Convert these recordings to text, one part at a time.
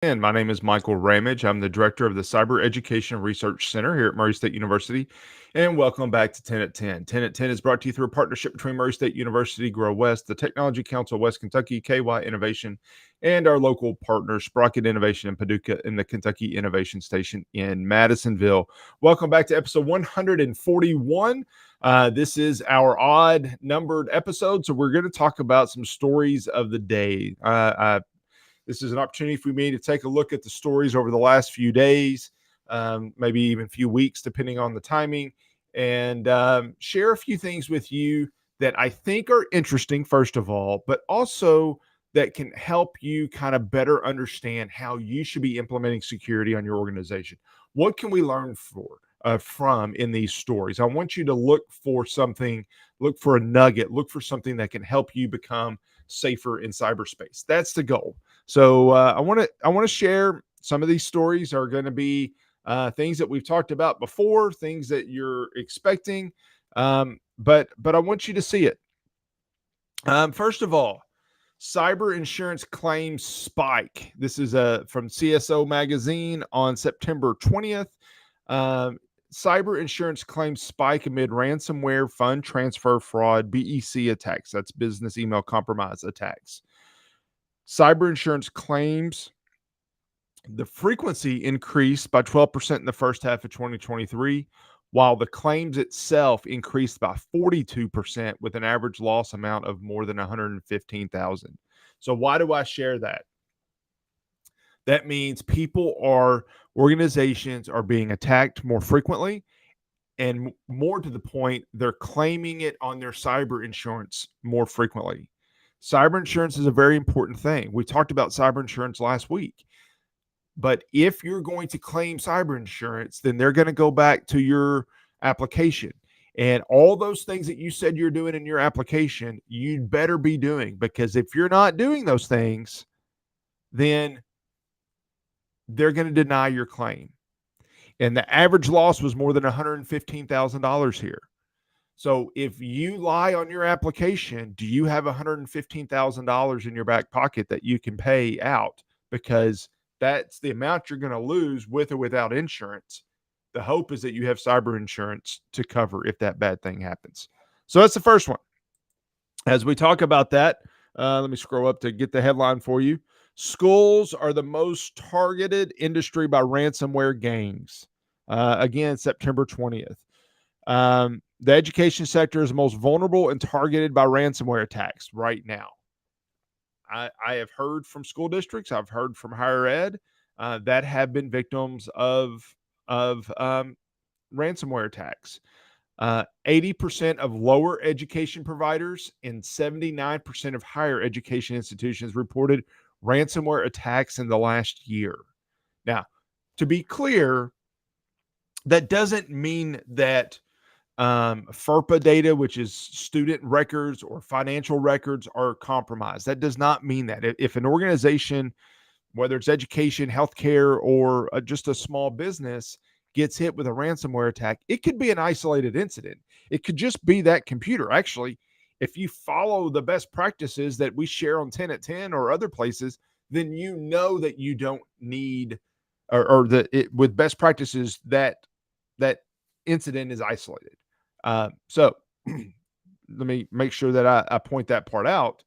And my name is Michael Ramage. I'm the director of the Cyber Education Research Center here at Murray State University. And welcome back to 10 at 10. 10 at 10 is brought to you through a partnership between Murray State University, Grow West, the Technology Council of West Kentucky, KY Innovation, and our local partners, Sprocket Innovation in Paducah and the Kentucky Innovation Station in Madisonville. Welcome back to episode 141. This is our odd numbered episode, so we're going to talk about some stories of the day. This is an opportunity for me to take a look at the stories over the last few days, maybe even few weeks, depending on the timing, and share a few things with you that I think are interesting, first of all, but also that can help you kind of better understand how you should be implementing security on your organization. What can we learn from in these stories? I want you to look for something, look for a nugget, look for something that can help you become safer in cyberspace. That's the goal. So I want to share some of these stories are going to be things that we've talked about before, things that you're expecting, but I want you to see it. First of all, cyber insurance claims spike. This is from CSO magazine on September 20th. Cyber insurance claims spike amid ransomware, fund transfer fraud, BEC attacks. That's business email compromise attacks. Cyber insurance claims, the frequency increased by 12% in the first half of 2023, while the claims itself increased by 42% with an average loss amount of more than $115,000. So why do I share that? That means organizations are being attacked more frequently, and more to the point, they're claiming it on their cyber insurance more frequently. Cyber insurance is a very important thing. We talked about cyber insurance last week. But if you're going to claim cyber insurance, then they're going to go back to your application. And all those things that you said you're doing in your application, you'd better be doing, because if you're not doing those things, then they're going to deny your claim. And the average loss was more than $115,000 here. So if you lie on your application, do you have $115,000 in your back pocket that you can pay out? Because that's the amount you're going to lose with or without insurance. The hope is that you have cyber insurance to cover if that bad thing happens. So that's the first one. As we talk about that, let me scroll up to get the headline for you. Schools are the most targeted industry by ransomware gangs. Again, September 20th. The education sector is the most vulnerable and targeted by ransomware attacks right now. I have heard from school districts, I've heard from higher ed that have been victims of ransomware attacks. 80% of lower education providers and 79% of higher education institutions reported ransomware attacks in the last year. Now, to be clear, that doesn't mean that FERPA data, which is student records or financial records, are compromised. That does not mean that. If an organization, whether it's education, healthcare, or just a small business, gets hit with a ransomware attack, it could be an isolated incident. It could just be that computer. Actually, if you follow the best practices that we share on 10 at 10 or other places, then you know that you don't need, or that with best practices, that incident is isolated. So let me make sure that I point that part out.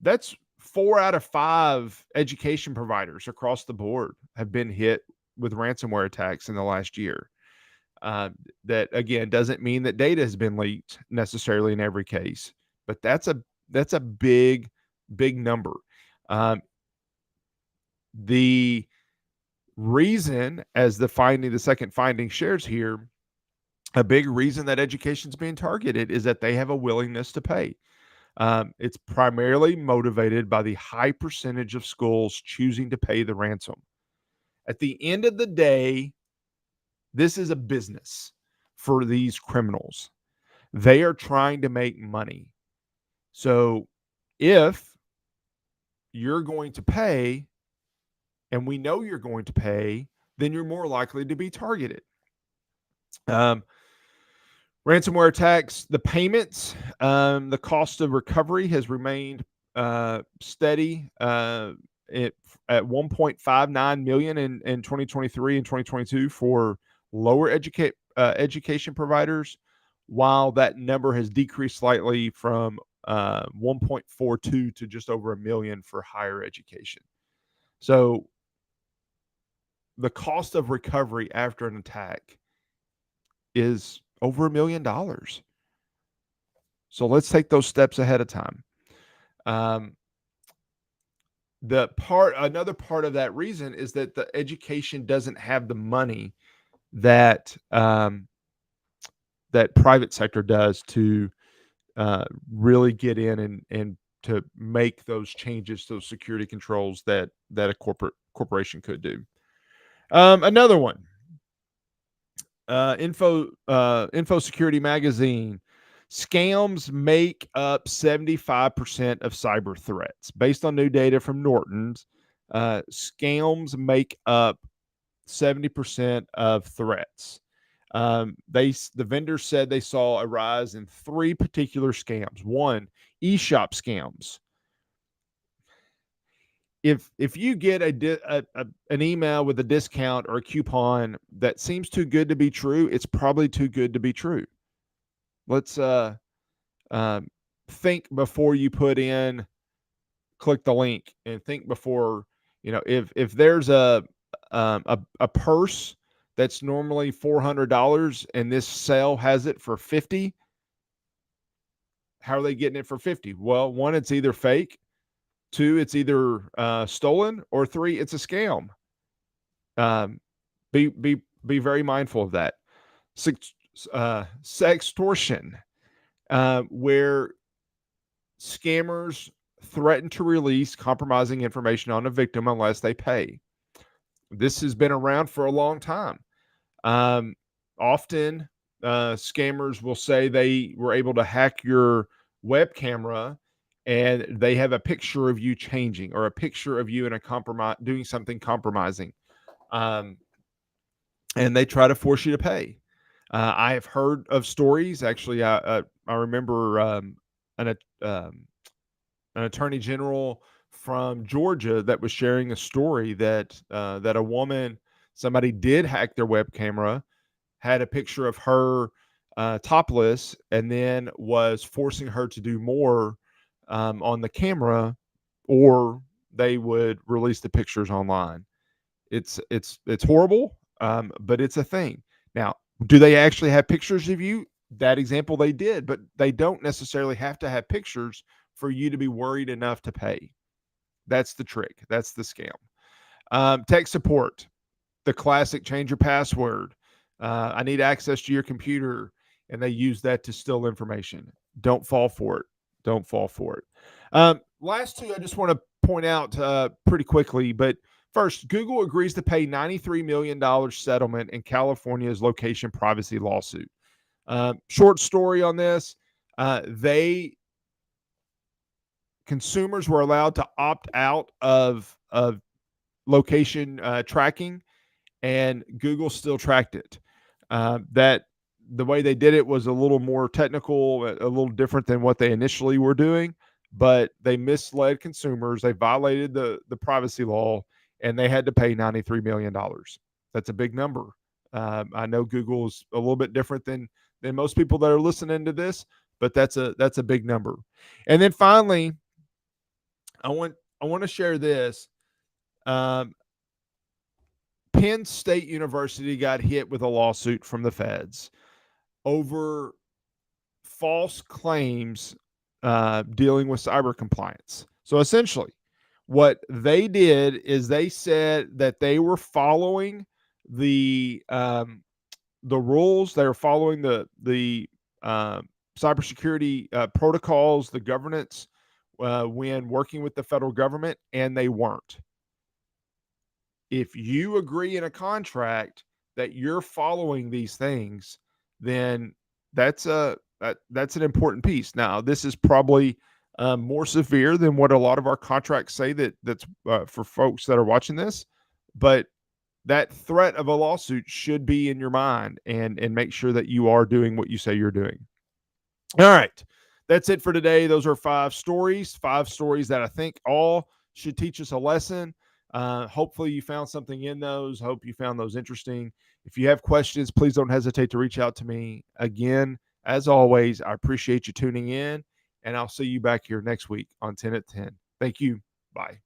That's 4 out of 5 education providers across the board have been hit with ransomware attacks in the last year. That again doesn't mean that data has been leaked necessarily in every case, but that's a big number. The reason, as the second finding shares here, a big reason that education is being targeted is that they have a willingness to pay. It's primarily motivated by the high percentage of schools choosing to pay the ransom. At the end of the day, this is a business for these criminals. They are trying to make money. So if you're going to pay, and we know you're going to pay, then you're more likely to be targeted. Ransomware attacks, the payments, the cost of recovery has remained steady it at 1.59 million in 2023 and 2022 for lower education providers, while that number has decreased slightly from 1.42 to just over a million for higher education. So the cost of recovery after an attack is over $1 million. So let's take those steps ahead of time. Another part of that reason is that the education doesn't have the money that that private sector does to really get in and to make those changes, those security controls that a corporation could do. Another one, Info Security Magazine. Scams make up 75% of cyber threats. Based on new data from Norton's, scams make up 70% of threats. The vendors said they saw a rise in 3 particular scams. One, e-shop scams. If you get an email with a discount or a coupon that seems too good to be true, it's probably too good to be true. Let's think before you click the link, and think before, if there's a purse that's normally $400 and this sale has it for 50. How are they getting it for 50? Well, one, it's either fake. Two, it's either stolen, or three, it's a scam. Be very mindful of that. Sextortion, where scammers threaten to release compromising information on a victim unless they pay. This has been around for a long time. Often, scammers will say they were able to hack your web camera, and they have a picture of you changing, or a picture of you in doing something compromising, and they try to force you to pay. I have heard of stories. Actually, I remember an attorney general from Georgia that was sharing a story that a woman, somebody did hack their web camera, had a picture of her topless, and then was forcing her to do more on the camera, or they would release the pictures online. It's horrible, but it's a thing. Now, do they actually have pictures of you? That example, they did, but they don't necessarily have to have pictures for you to be worried enough to pay. That's the trick. That's the scam. Tech support, the classic change your password. I need access to your computer, and they use that to steal information. Don't fall for it. Don't fall for it. Last two, I just want to point out pretty quickly, but first, Google agrees to pay $93 million settlement in California's location privacy lawsuit. Short story on this. Consumers were allowed to opt out of location tracking, and Google still tracked it. That the way they did it was a little more technical, a little different than what they initially were doing, but they misled consumers. They violated the privacy law, and they had to pay $93 million. That's a big number. I know Google's a little bit different than most people that are listening to this, but that's a big number. And then finally, I want to share this. Penn State University got hit with a lawsuit from the feds over false claims dealing with cyber compliance. So essentially, what they did is they said that they were following the rules. They were following the cybersecurity protocols, the governance when working with the federal government, and they weren't. If you agree in a contract that you're following these things, then that's an important piece. Now, this is probably more severe than what a lot of our contracts say that's for folks that are watching this, but that threat of a lawsuit should be in your mind, and make sure that you are doing what you say you're doing. All right. That's it for today. Those are 5 stories that I think all should teach us a lesson. Hopefully, you found something in those. Hope you found those interesting. If you have questions, please don't hesitate to reach out to me. Again, as always, I appreciate you tuning in, and I'll see you back here next week on 10 at 10. Thank you. Bye.